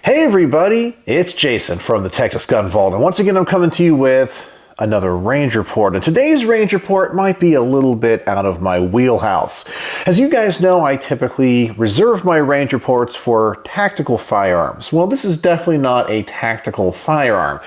Hey everybody, it's Jason from the Texas Gun Vault, and once again I'm coming to you with another range report. And today's range report might be a little bit out of my wheelhouse. As you guys know, I typically reserve my range reports for tactical firearms. Well, this is definitely not a tactical firearm.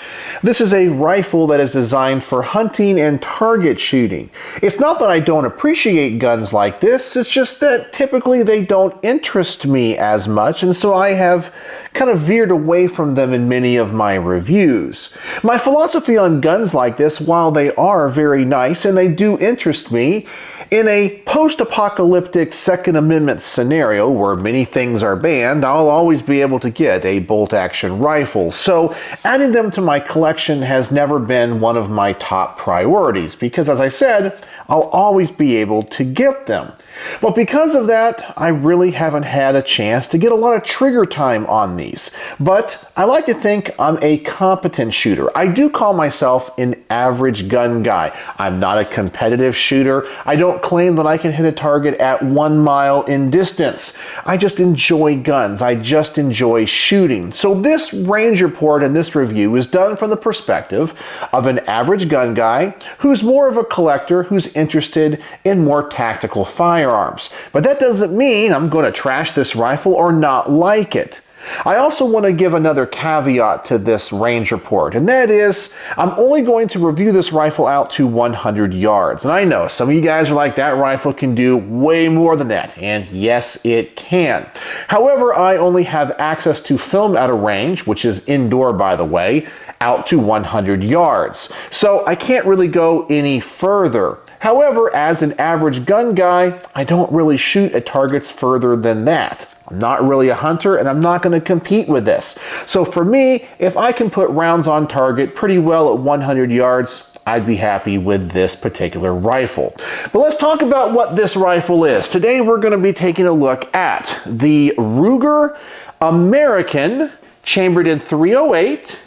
This is a rifle that is designed for hunting and target shooting. It's not that I don't appreciate guns like this, it's just that typically they don't interest me as much, and so I have kind of veered away from them in many of my reviews. My philosophy on guns like this, while they are very nice and they do interest me, in a post-apocalyptic Second Amendment scenario where many things are banned, I'll always be able to get a bolt-action rifle. So adding them to my collection has never been one of my top priorities because, as I said, I'll always be able to get them. But because of that, I really haven't had a chance to get a lot of trigger time on these. But I like to think I'm a competent shooter. I do call myself an average gun guy. I'm not a competitive shooter. I don't claim that I can hit a target at 1 mile in distance. I just enjoy guns. I just enjoy shooting. So this range report and this review is done from the perspective of an average gun guy who's more of a collector, who's interested in more tactical firearms. But that doesn't mean I'm going to trash this rifle or not like it. I also want to give another caveat to this range report, and that is I'm only going to review this rifle out to 100 yards. And I know some of you guys are like, that rifle can do way more than that, and yes, it can. However, I only have access to film at a range, which is indoor by the way, out to 100 yards. So I can't really go any further. However, as an average gun guy, I don't really shoot at targets further than that. I'm not really a hunter, and I'm not going to compete with this. So for me, if I can put rounds on target pretty well at 100 yards, I'd be happy with this particular rifle. But let's talk about what this rifle is. Today we're going to be taking a look at the Ruger American, chambered in .308.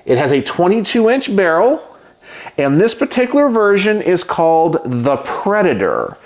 It has a 22-inch barrel. And this particular version is called the Predator,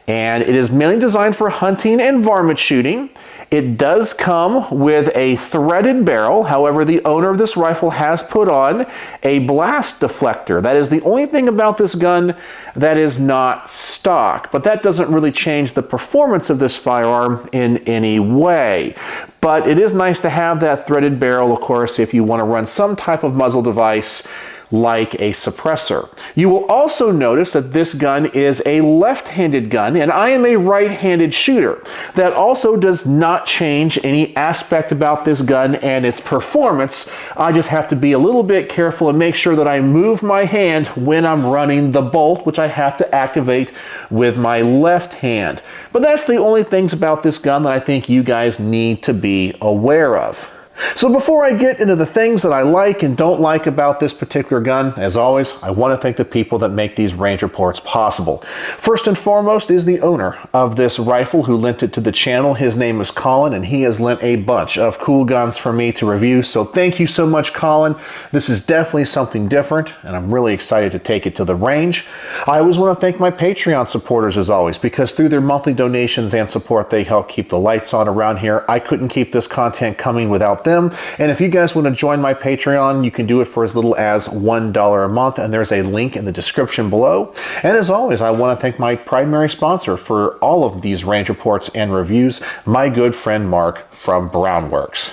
and it is mainly designed for hunting and varmint shooting. It does come with a threaded barrel. However, the owner of this rifle has put on a blast deflector. That is the only thing about this gun that is not stock, but that doesn't really change the performance of this firearm in any way. But it is nice to have that threaded barrel, of course, if you want to run some type of muzzle device like a suppressor. You will also notice that this gun is a left-handed gun, and I am a right-handed shooter. That also does not change any aspect about this gun and its performance. I just have to be a little bit careful and make sure that I move my hand when I'm running the bolt, which I have to activate with my left hand. But that's the only things about this gun that I think you guys need to be aware of. So before I get into the things that I like and don't like about this particular gun, as always, I want to thank the people that make these range reports possible. First and foremost is the owner of this rifle who lent it to the channel. His name is Colin, and he has lent a bunch of cool guns for me to review. So thank you so much, Colin. This is definitely something different, and I'm really excited to take it to the range. I always want to thank my Patreon supporters as always, because through their monthly donations and support, they help keep the lights on around here. I couldn't keep this content coming without them. And if you guys want to join my Patreon, you can do it for as little as $1 a month, and there's a link in the description below. And as always, I want to thank my primary sponsor for all of these range reports and reviews, my good friend Mark from Brownworks.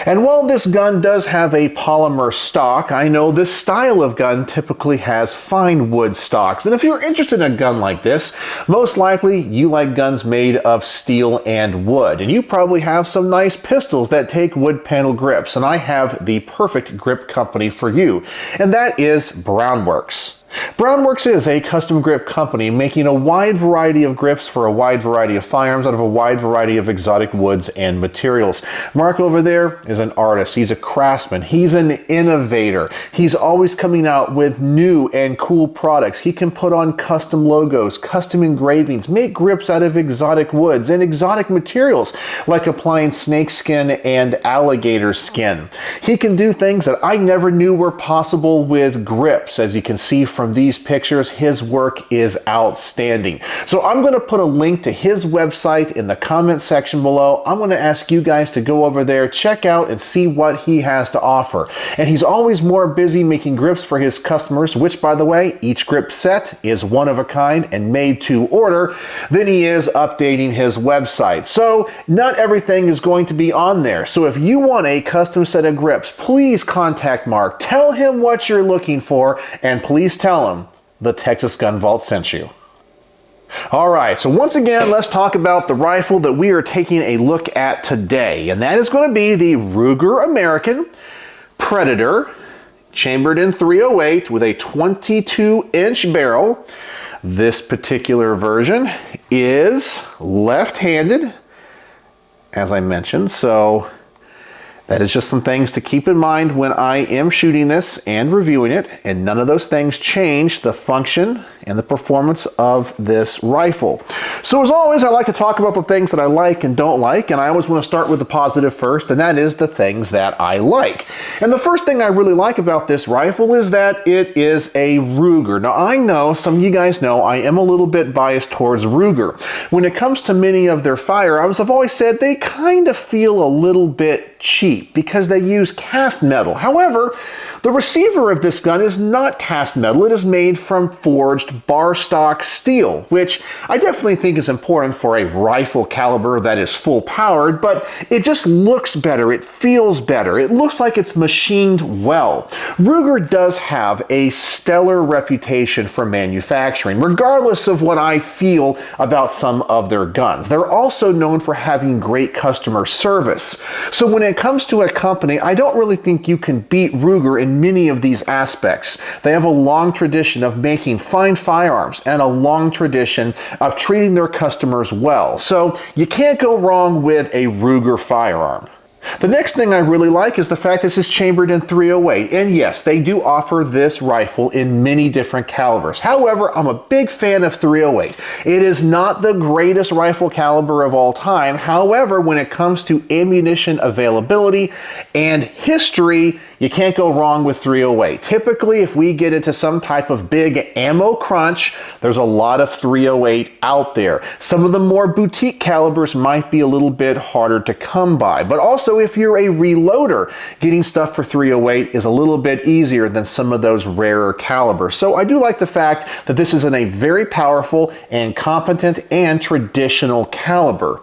And while this gun does have a polymer stock, I know this style of gun typically has fine wood stocks. And if you're interested in a gun like this, most likely you like guns made of steel and wood. And you probably have some nice pistols that take wood panel grips. And I have the perfect grip company for you, and that is Brownworks. Brownworks is a custom grip company making a wide variety of grips for a wide variety of firearms out of a wide variety of exotic woods and materials. Mark over there is an artist. He's a craftsman. He's an innovator. He's always coming out with new and cool products. He can put on custom logos, custom engravings, make grips out of exotic woods and exotic materials like applying snake skin and alligator skin. He can do things that I never knew were possible with grips, as you can see from these pictures, his work is outstanding. So I'm going to put a link to his website in the comment section below. I'm going to ask you guys to go over there, check out and see what he has to offer. And he's always more busy making grips for his customers, which, by the way, each grip set is one of a kind and made to order, than he is updating his website. So not everything is going to be on there. So if you want a custom set of grips, please contact Mark. Tell him what you're looking for, and please tell him the Texas Gun Vault sent you. All right, so once again, let's talk about the rifle that we are taking a look at today, and that is going to be the Ruger American Predator, chambered in .308 with a 22-inch barrel. This particular version is left-handed, as I mentioned, so that is just some things to keep in mind when I am shooting this and reviewing it, and none of those things change the function and the performance of this rifle. So as always, I like to talk about the things that I like and don't like, and I always want to start with the positive first, and that is the things that I like. And the first thing I really like about this rifle is that it is a Ruger. Now I know, some of you guys know, I am a little bit biased towards Ruger. When it comes to many of their firearms, I've always said they kind of feel a little bit cheap because they use cast metal. However, the receiver of this gun is not cast metal. It is made from forged bar stock steel, which I definitely think is important for a rifle caliber that is full powered, but it just looks better. It feels better. It looks like it's machined well. Ruger does have a stellar reputation for manufacturing, regardless of what I feel about some of their guns. They're also known for having great customer service. So when it comes to a company, I don't really think you can beat Ruger in many of these aspects. They have a long tradition of making fine firearms and a long tradition of treating their customers well. So you can't go wrong with a Ruger firearm. The next thing I really like is the fact this is chambered in .308, and yes, they do offer this rifle in many different calibers. However, I'm a big fan of .308. It is not the greatest rifle caliber of all time. However, when it comes to ammunition availability and history, you can't go wrong with .308. Typically, if we get into some type of big ammo crunch, there's a lot of .308 out there. Some of the more boutique calibers might be a little bit harder to come by, but also if you're a reloader, getting stuff for .308 is a little bit easier than some of those rarer calibers. So I do like the fact that this is in a very powerful and competent and traditional caliber.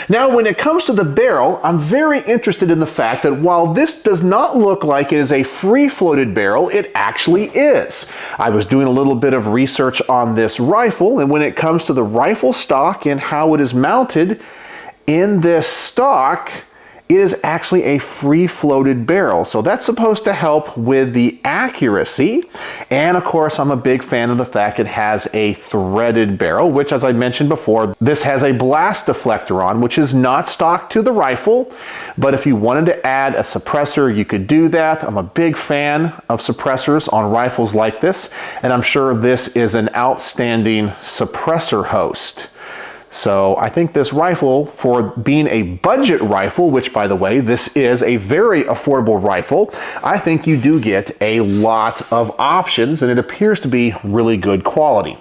Now, when it comes to the barrel, I'm very interested in the fact that while this does not look like it is a free-floated barrel, it actually is. I was doing a little bit of research on this rifle, and when it comes to the rifle stock and how it is mounted, in this stock, it is actually a free-floated barrel. So that's supposed to help with the accuracy. And of course, I'm a big fan of the fact it has a threaded barrel, which, as I mentioned before, this has a blast deflector on, which is not stock to the rifle. But if you wanted to add a suppressor, you could do that. I'm a big fan of suppressors on rifles like this, and I'm sure this is an outstanding suppressor host. So I think this rifle, for being a budget rifle, which by the way, this is a very affordable rifle, I think you do get a lot of options and it appears to be really good quality.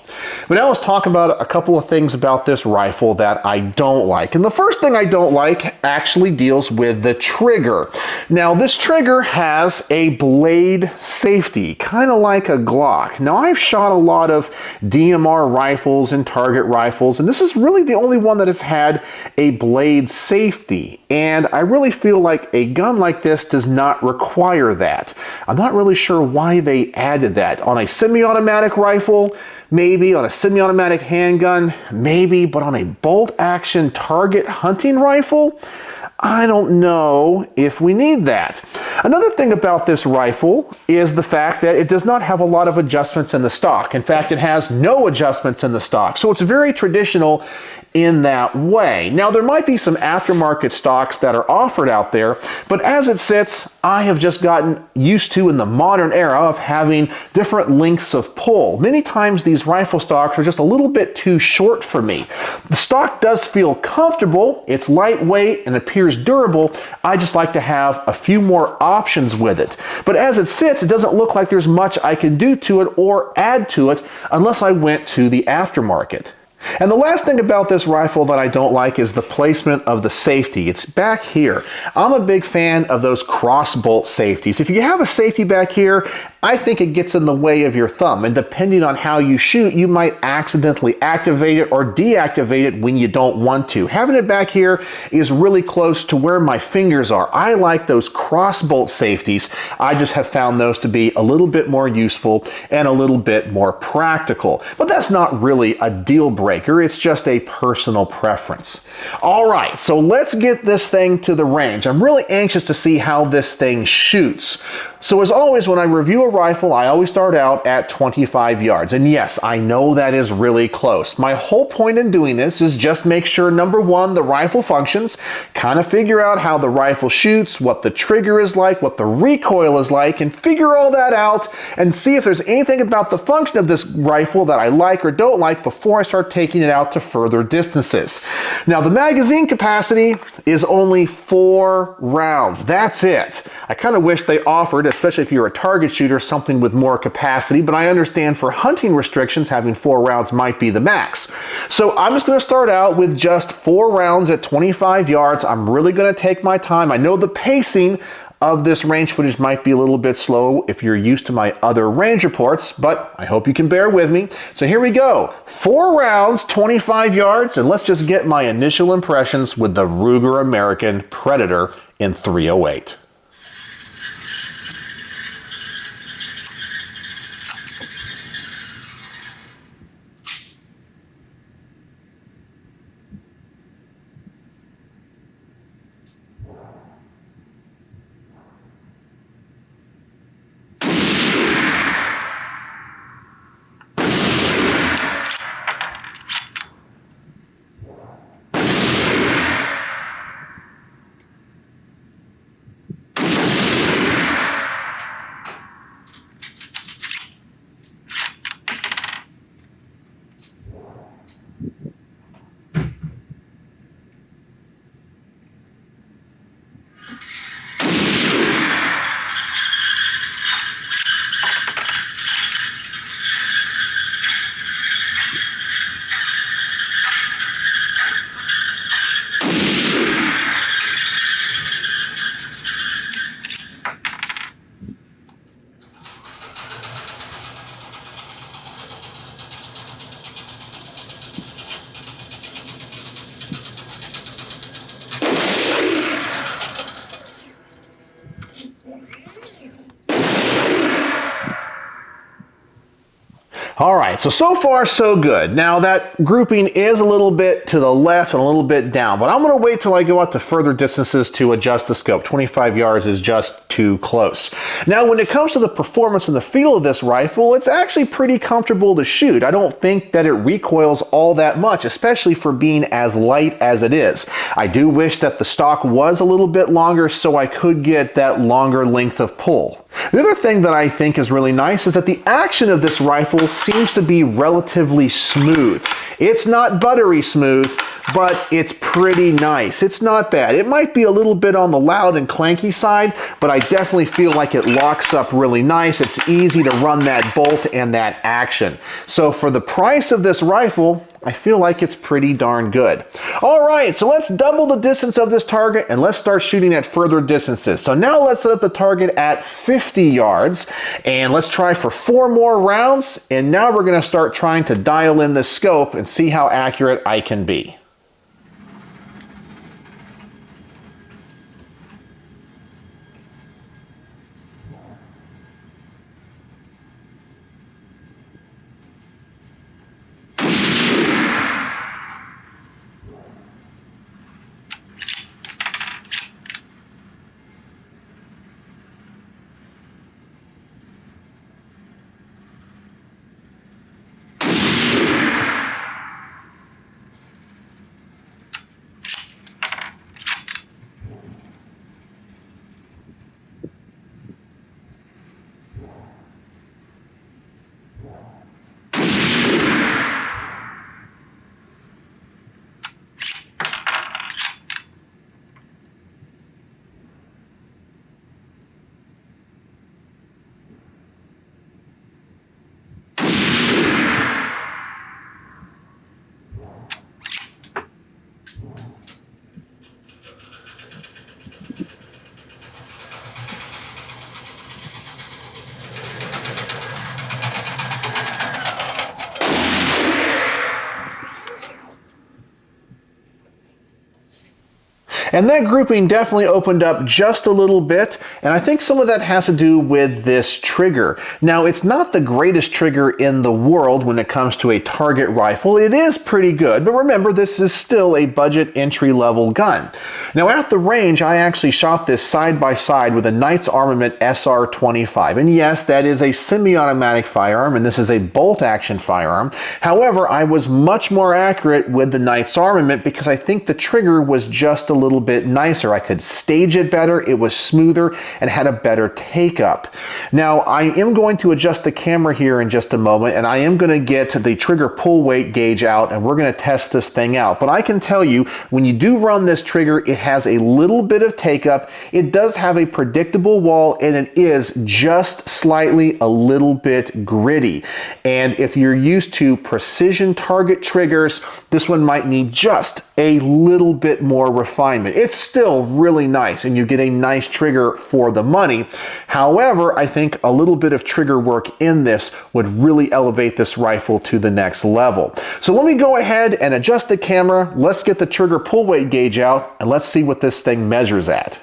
But now let's talk about a couple of things about this rifle that I don't like. And the first thing I don't like actually deals with the trigger. Now this trigger has a blade safety, kind of like a Glock. Now I've shot a lot of DMR rifles and target rifles, and this is really the only one that has had a blade safety, and I really feel like a gun like this does not require that. I'm not really sure why they added that. On a semi-automatic rifle, maybe. On a semi-automatic handgun, maybe. But on a bolt-action target hunting rifle, I don't know if we need that. Another thing about this rifle is the fact that it does not have a lot of adjustments in the stock. In fact, it has no adjustments in the stock. So it's very traditional in that way. Now, there might be some aftermarket stocks that are offered out there, but as it sits, I have just gotten used to, in the modern era, of having different lengths of pull. Many times these rifle stocks are just a little bit too short for me. The stock does feel comfortable, it's lightweight and appears durable. I just like to have a few more options with it. But as it sits, it doesn't look like there's much I could do to it or add to it unless I went to the aftermarket. And the last thing about this rifle that I don't like is the placement of the safety. It's back here. I'm a big fan of those cross bolt safeties. If you have a safety back here, I think it gets in the way of your thumb, and depending on how you shoot, you might accidentally activate it or deactivate it when you don't want to. Having it back here is really close to where my fingers are. I like those cross bolt safeties. I just have found those to be a little bit more useful and a little bit more practical. But that's not really a deal breaker. It's just a personal preference. All right, so let's get this thing to the range. I'm really anxious to see how this thing shoots. So as always, when I review a rifle, I always start out at 25 yards. And yes, I know that is really close. My whole point in doing this is just make sure, number one, the rifle functions, kind of figure out how the rifle shoots, what the trigger is like, what the recoil is like, and figure all that out and see if there's anything about the function of this rifle that I like or don't like before I start taking it out to further distances. Now, the magazine capacity is only 4 rounds. That's it. I kind of wish they offered, especially if you're a target shooter, something with more capacity, but I understand for hunting restrictions, having 4 rounds might be the max. So I'm just going to start out with just 4 rounds at 25 yards. I'm really going to take my time. I know the pacing of this range footage might be a little bit slow if you're used to my other range reports, but I hope you can bear with me. So here we go. 4 rounds, 25 yards, and let's just get my initial impressions with the Ruger American Predator in .308. All right, so far so good. Now that grouping is a little bit to the left and a little bit down, but I'm gonna wait till I go out to further distances to adjust the scope. 25 yards is just too close. Now when it comes to the performance and the feel of this rifle, it's actually pretty comfortable to shoot. I don't think that it recoils all that much, especially for being as light as it is. I do wish that the stock was a little bit longer so I could get that longer length of pull. The other thing that I think is really nice is that the action of this rifle seems to be relatively smooth. It's not buttery smooth, but it's pretty nice. It's not bad. It might be a little bit on the loud and clanky side, but I definitely feel like it locks up really nice. It's easy to run that bolt and that action. So for the price of this rifle, I feel like it's pretty darn good. All right, so let's double the distance of this target and let's start shooting at further distances. So now let's set up the target at 50 yards and let's try for 4 more rounds. And now we're gonna start trying to dial in the scope and see how accurate I can be. And that grouping definitely opened up just a little bit, and I think some of that has to do with this trigger. Now, it's not the greatest trigger in the world when it comes to a target rifle. It is pretty good, but remember, this is still a budget entry-level gun. Now, at the range, I actually shot this side by side with a Knight's Armament SR-25, and yes, that is a semi-automatic firearm, and this is a bolt-action firearm. However, I was much more accurate with the Knight's Armament because I think the trigger was just a little bit nicer. I could stage it better, it was smoother, and had a better take-up. Now, I am going to adjust the camera here in just a moment, and I am going to get the trigger pull weight gauge out, and we're going to test this thing out. But I can tell you, when you do run this trigger, it has a little bit of take-up. It does have a predictable wall, and it is just slightly a little bit gritty. And if you're used to precision target triggers, this one might need just a little bit more refinement. It's still really nice, and you get a nice trigger for the money. However, I think a little bit of trigger work in this would really elevate this rifle to the next level. So let me go ahead and adjust the camera. Let's get the trigger pull weight gauge out, and let's see what this thing measures at.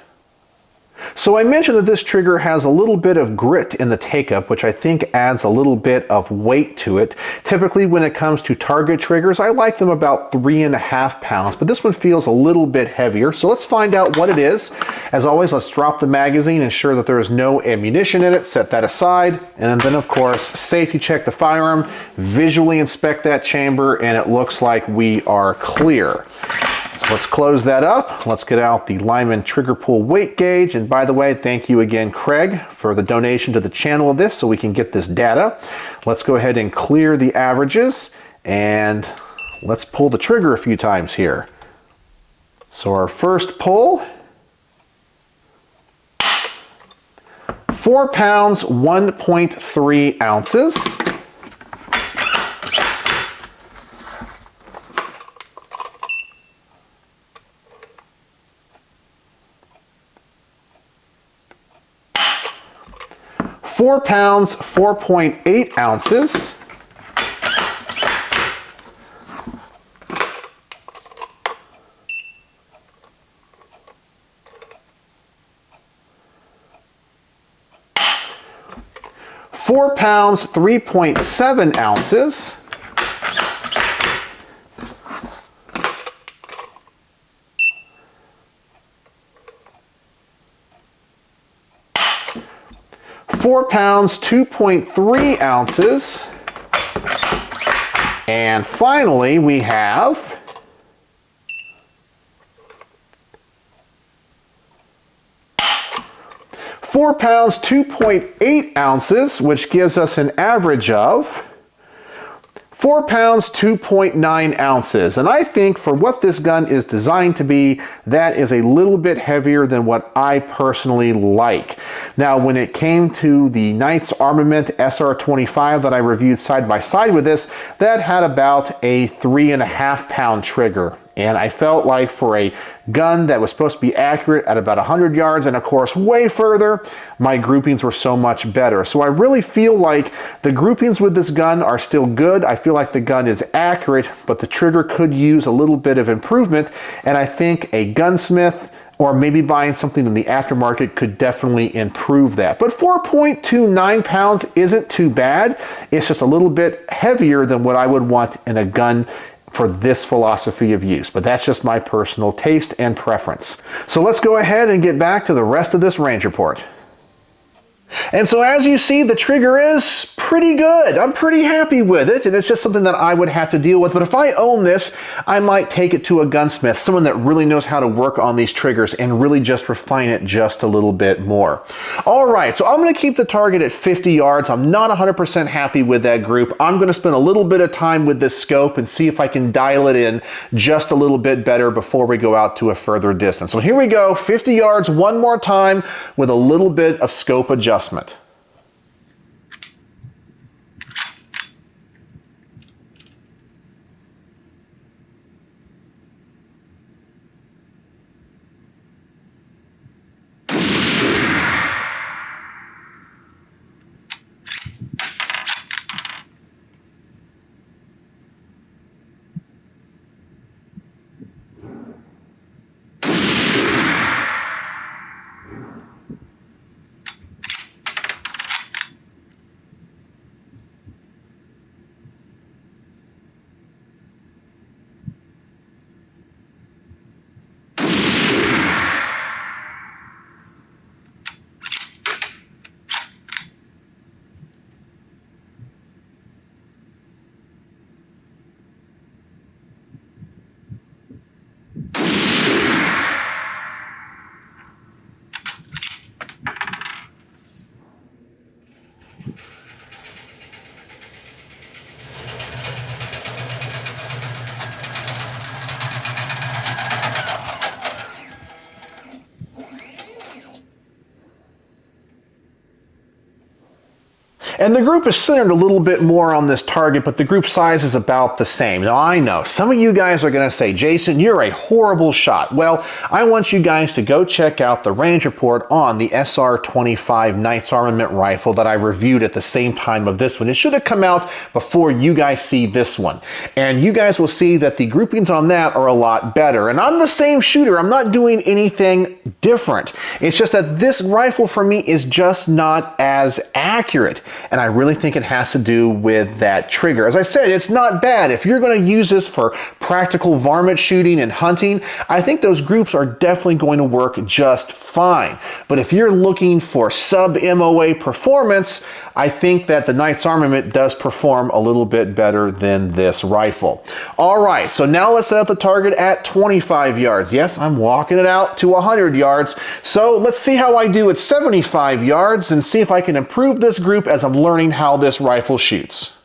So I mentioned that this trigger has a little bit of grit in the take-up, which I think adds a little bit of weight to it. Typically, when it comes to target triggers, I like them about 3.5 pounds, but this one feels a little bit heavier. So let's find out what it is. As always, let's drop the magazine, ensure that there is no ammunition in it, set that aside, and then of course, safety check the firearm, visually inspect that chamber, and it looks like we are clear. Let's close that up. Let's get out the Lyman trigger pull weight gauge. And by the way, thank you again, Craig, for the donation to the channel of this so we can get this data. Let's go ahead and clear the averages, and let's pull the trigger a few times here. So our first pull, 4 pounds, 1.3 ounces. 4 pounds, 4.8 ounces. Four pounds, 3.7 ounces. 4 pounds, 2.3 ounces. And finally, we have 4 pounds, 2.8 ounces, which gives us an average of 4 pounds, 2.9 ounces. And I think for what this gun is designed to be, that is a little bit heavier than what I personally like. Now, when it came to the Knight's Armament SR-25 that I reviewed side by side with this, that had about a 3.5 pound trigger. And I felt like for a gun that was supposed to be accurate at about 100 yards and of course way further, my groupings were so much better. So I really feel like the groupings with this gun are still good. I feel like the gun is accurate, but the trigger could use a little bit of improvement. And I think a gunsmith or maybe buying something in the aftermarket could definitely improve that. But 4.29 pounds isn't too bad. It's just a little bit heavier than what I would want in a gun for this philosophy of use, but that's just my personal taste and preference. So let's go ahead and get back to the rest of this range report. And so as you see, the trigger is pretty good. I'm pretty happy with it, and it's just something that I would have to deal with. But if I own this, I might take it to a gunsmith, someone that really knows how to work on these triggers and really just refine it just a little bit more. All right, so I'm going to keep the target at 50 yards. I'm not 100% happy with that group. I'm going to spend a little bit of time with this scope and see if I can dial it in just a little bit better before we go out to a further distance. So here we go, 50 yards one more time with a little bit of scope adjustment. And the group is centered a little bit more on this target, but the group size is about the same. Now I know some of you guys are going to say, Jason, you're a horrible shot. Well, I want you guys to go check out the range report on the SR-25 Knight's Armament rifle that I reviewed at the same time of this one. It should have come out before you guys see this one. And you guys will see that the groupings on that are a lot better. And I'm the same shooter. I'm not doing anything different. It's just that this rifle for me is just not as accurate. And I really think it has to do with that trigger. As I said, it's not bad. If you're going to use this for practical varmint shooting and hunting, I think those groups are definitely going to work just fine. But if you're looking for sub-MOA performance, I think that the Knight's Armament does perform a little bit better than this rifle. All right, so now let's set up the target at 25 yards. Yes, I'm walking it out to 100 yards. So let's see how I do at 75 yards and see if I can improve this group as I'm learning how this rifle shoots.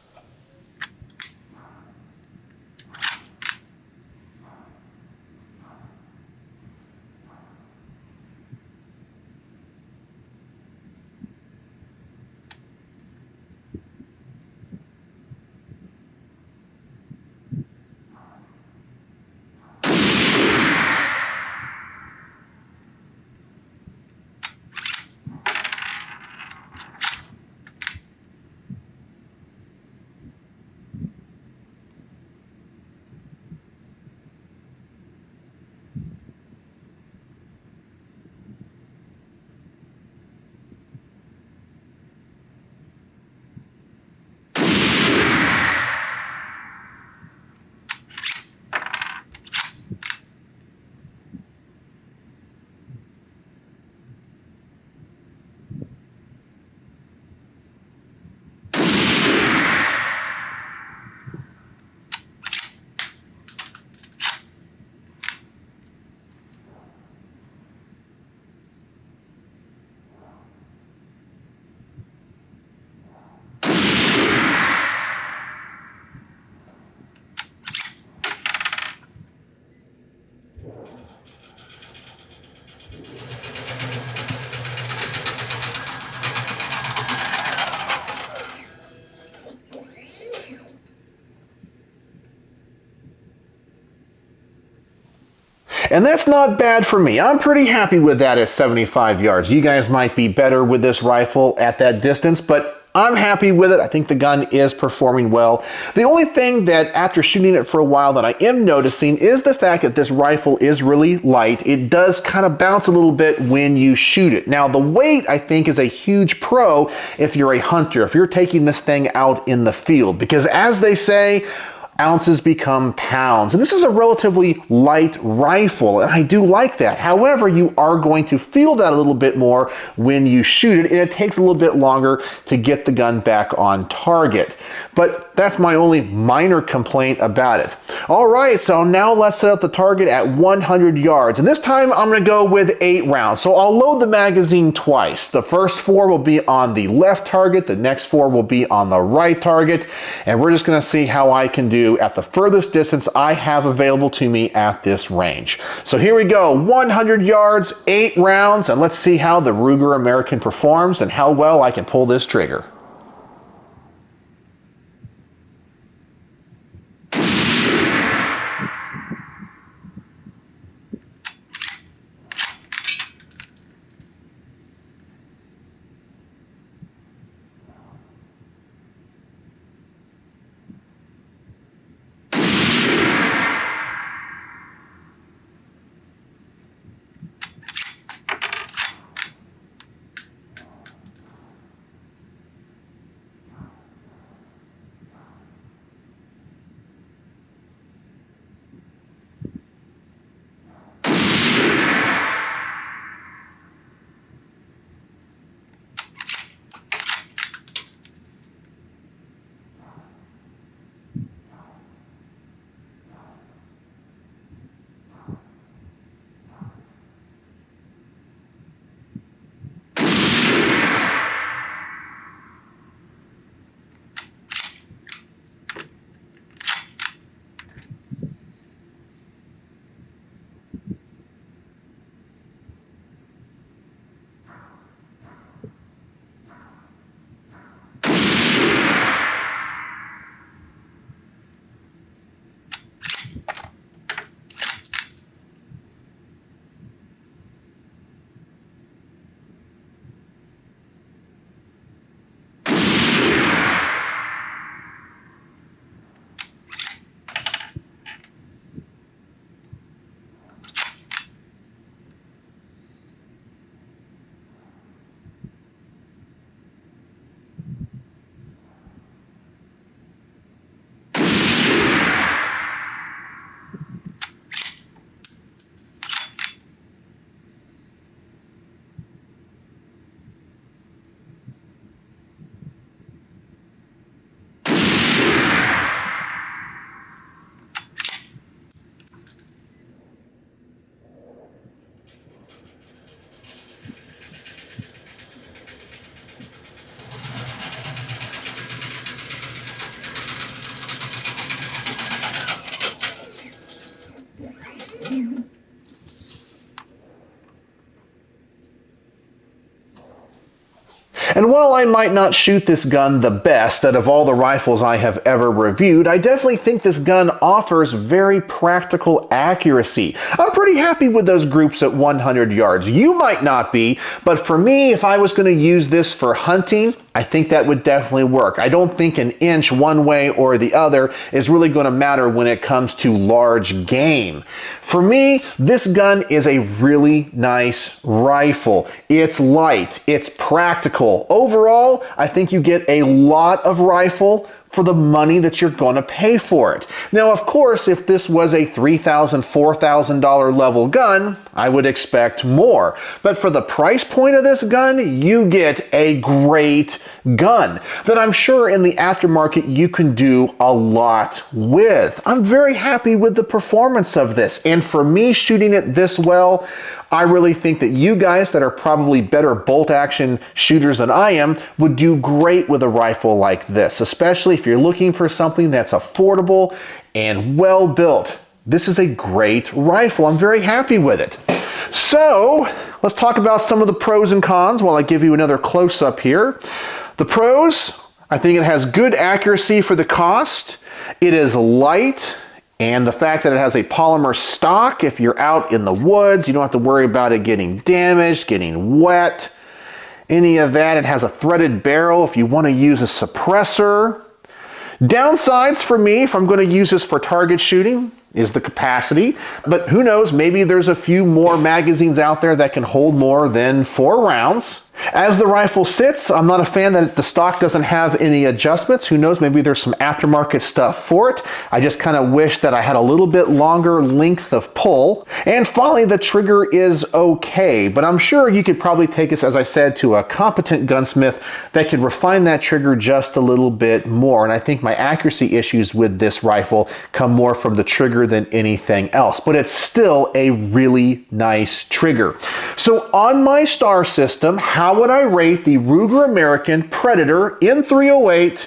And that's not bad for me. I'm pretty happy with that at 75 yards. You guys might be better with this rifle at that distance, but I'm happy with it. I think the gun is performing well. The only thing that after shooting it for a while that I am noticing is the fact that this rifle is really light. It does kind of bounce a little bit when you shoot it. Now the weight I think is a huge pro if you're a hunter, if you're taking this thing out in the field, because as they say, ounces become pounds. And this is a relatively light rifle, and I do like that. However, you are going to feel that a little bit more when you shoot it, and it takes a little bit longer to get the gun back on target. But that's my only minor complaint about it. All right, so now let's set up the target at 100 yards. And this time I'm gonna go with 8 rounds. So I'll load the magazine twice. The first 4 will be on the left target, the next 4 will be on the right target, and we're just gonna see how I can do at the furthest distance I have available to me at this range. So here we go, 100 yards, 8 rounds, and let's see how the Ruger American performs and how well I can pull this trigger. And while I might not shoot this gun the best out of all the rifles I have ever reviewed, I definitely think this gun offers very practical accuracy. I'm pretty happy with those groups at 100 yards. You might not be, but for me, if I was going to use this for hunting, I think that would definitely work. I don't think an inch one way or the other is really going to matter when it comes to large game. For me, this gun is a really nice rifle. It's light, it's practical. Overall, I think you get a lot of rifle for the money that you're going to pay for it. Now, of course, if this was a $3,000, $4,000 level gun, I would expect more. But for the price point of this gun, you get a great gun that I'm sure in the aftermarket you can do a lot with. I'm very happy with the performance of this. And for me, shooting it this well, I really think that you guys that are probably better bolt action shooters than I am would do great with a rifle like this, especially if you're looking for something that's affordable and well built. This is a great rifle. I'm very happy with it. So let's talk about some of the pros and cons while I give you another close-up here. The pros, I think it has good accuracy for the cost. It is light. And the fact that it has a polymer stock, if you're out in the woods, you don't have to worry about it getting damaged, getting wet, any of that. It has a threaded barrel if you want to use a suppressor. Downsides for me, if I'm going to use this for target shooting, is the capacity. But who knows, maybe there's a few more magazines out there that can hold more than 4 rounds. As the rifle sits, I'm not a fan that the stock doesn't have any adjustments. Who knows, maybe there's some aftermarket stuff for it. I just kind of wish that I had a little bit longer length of pull. And finally, the trigger is okay, but I'm sure you could probably take this, as I said, to a competent gunsmith that could refine that trigger just a little bit more. And I think my accuracy issues with this rifle come more from the trigger than anything else, but it's still a really nice trigger. So on my star system, how would I rate the Ruger American Predator M308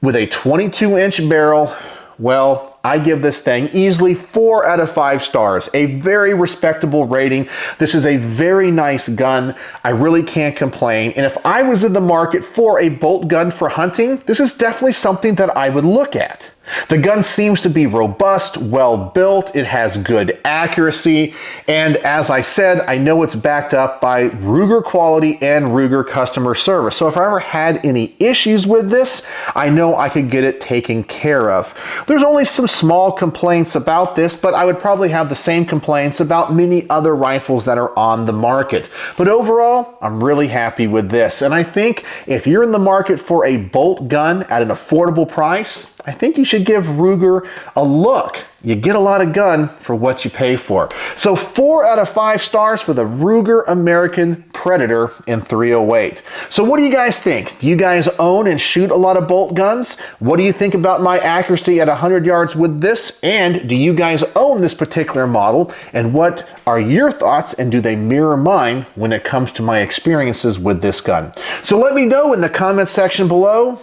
with a 22-inch barrel? Well, I give this thing easily 4 out of 5 stars, a very respectable rating. This is a very nice gun. I really can't complain. And if I was in the market for a bolt gun for hunting, this is definitely something that I would look at. The gun seems to be robust, well built, it has good accuracy, and as I said, I know it's backed up by Ruger quality and Ruger customer service. So if I ever had any issues with this, I know I could get it taken care of. There's only some small complaints about this, but I would probably have the same complaints about many other rifles that are on the market. But overall, I'm really happy with this. And I think if you're in the market for a bolt gun at an affordable price, I think you should give Ruger a look. You get a lot of gun for what you pay for. So 4 out of 5 stars for the Ruger American Predator M308. So what do you guys think? Do you guys own and shoot a lot of bolt guns? What do you think about my accuracy at 100 yards with this? And do you guys own this particular model? And what are your thoughts, and do they mirror mine when it comes to my experiences with this gun? So let me know in the comment section below,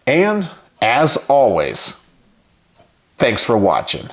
and as always, thanks for watching.